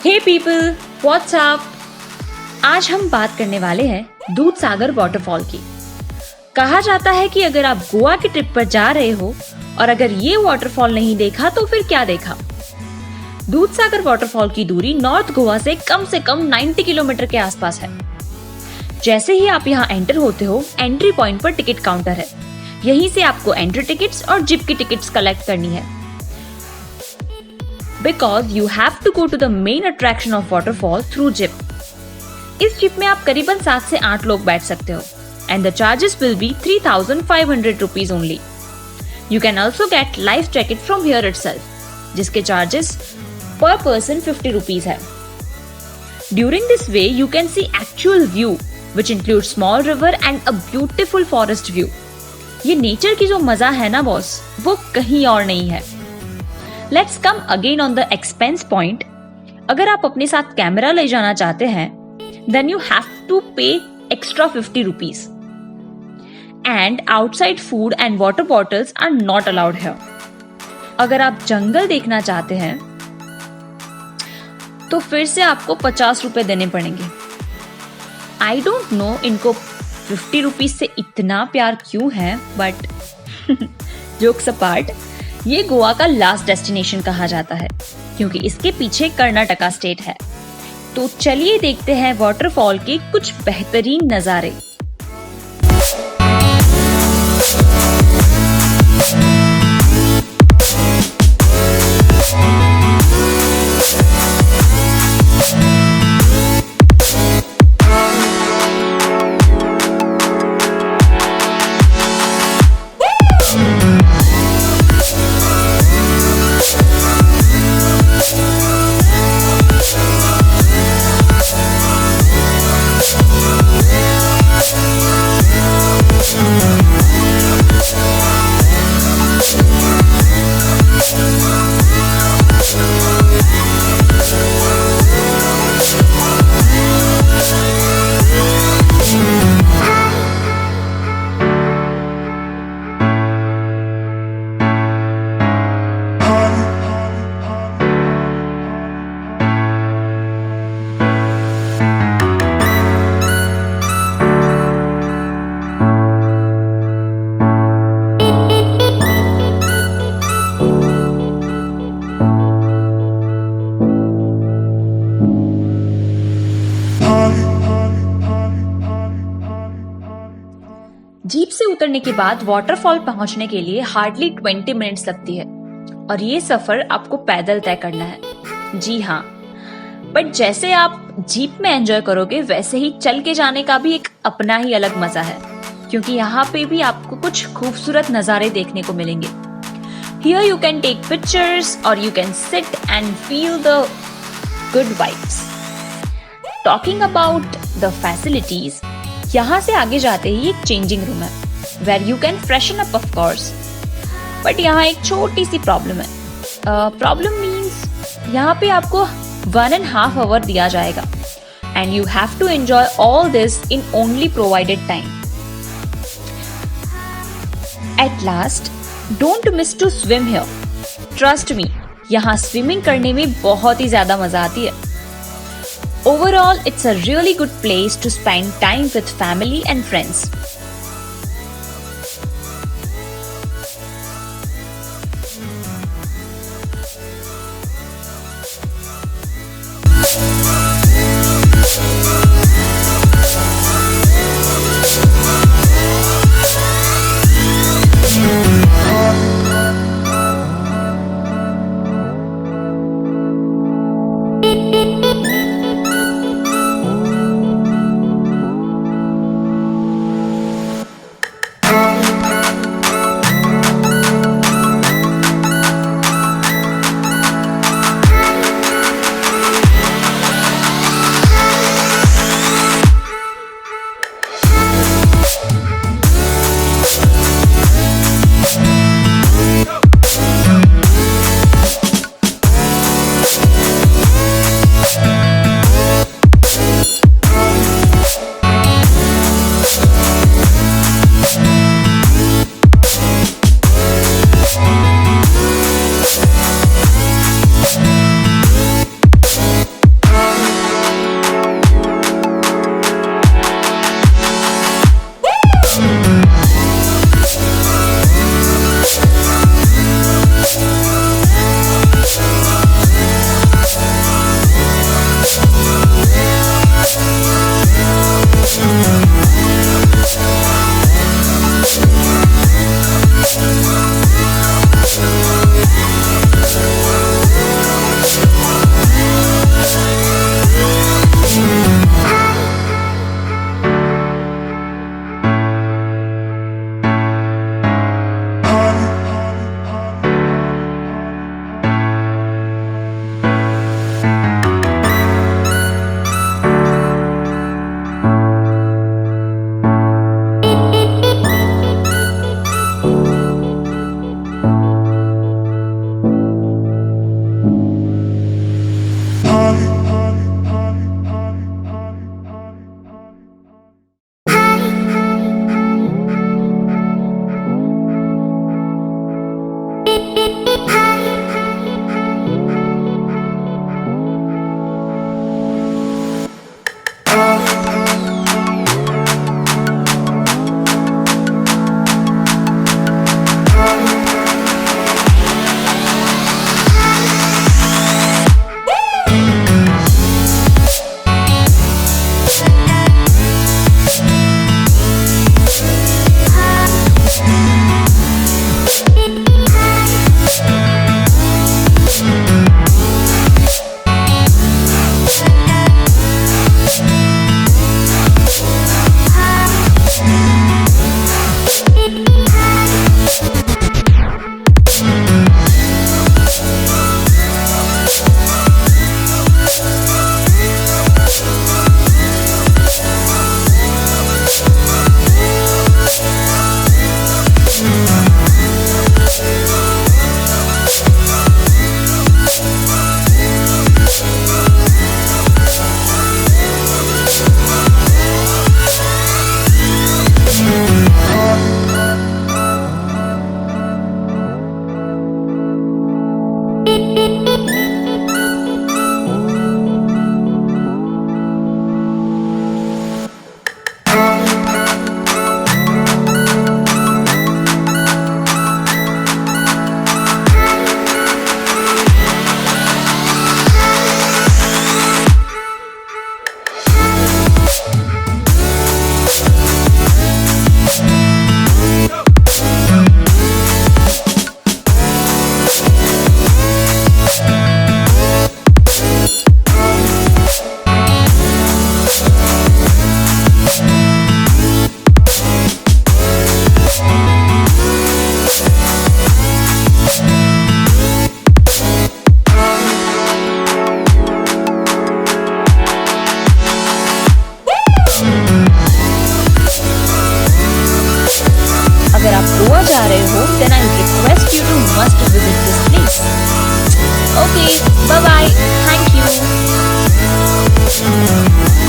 हे people, what's up. आज हम बात करने वाले हैं दूधसागर वाटरफॉल की। कहा जाता है कि अगर आप गोवा की ट्रिप पर जा रहे हो और अगर ये वाटरफॉल नहीं देखा तो फिर क्या देखा। दूधसागर वाटरफॉल की दूरी नॉर्थ गोवा से कम 90 किलोमीटर के आसपास है। जैसे ही आप यहाँ एंटर होते हो, एंट्री पॉइंट पर टिकट काउंटर है। यहीं से आपको एंट्री टिकट्स और जिप की टिकट्स कलेक्ट करनी है। Because you have to go to the main attraction of waterfall through jeep. इस जिप में आप करीबन 7 से 8 लोग बैठ सकते हो and the charges will be 3,500 rupees only. You can also get life jacket from here itself, जिसके charges per person 50 rupees है. During this way, you can see actual view, which includes small river and a beautiful forest view. ये nature की जो मजा है ना boss, वो कहीं और नहीं है. Let's come again on the expense point. अगर आप अपने साथ कैमरा ले जाना चाहते हैं, then you have to pay extra 50 rupees. And outside food and water bottles are not allowed here. अगर आप जंगल देखना चाहते हैं, तो फिर से आपको 50 रुपए देने पड़ेंगे. I don't know इनको 50 रुपीज से इतना प्यार क्यों है, but jokes apart, ये गोवा का लास्ट डेस्टिनेशन कहा जाता है क्योंकि इसके पीछे कर्नाटका स्टेट है. तो चलिए देखते हैं वाटरफॉल के कुछ बेहतरीन नजारे. जीप से उतरने के बाद वाटरफॉल पहुंचने के लिए हार्डली 20 मिनट्स लगती है और ये सफर आपको पैदल तय करना है. जी हाँ, बट जैसे आप जीप में एंजॉय करोगे वैसे ही चल के जाने का भी एक अपना ही अलग मजा है क्योंकि यहाँ पे भी आपको कुछ खूबसूरत नजारे देखने को मिलेंगे. Here you can take pictures or you can sit and feel the good vibes. Talking about the facilities, यहाँ से आगे जाते ही एक चेंजिंग रूम है where you can freshen up of course. But यहाँ एक छोटी सी प्रॉब्लम है. प्रॉब्लम मीन्स यहाँ पे आपको 1.5 hour दिया जाएगा and you have to enjoy all this in only provided time. At last, don't miss to swim here. Trust me, यहाँ स्विमिंग करने में बहुत ही ज्यादा मजा आती है. Overall, it's a really good place to spend time with family and friends. Okay, bye bye. Thank you.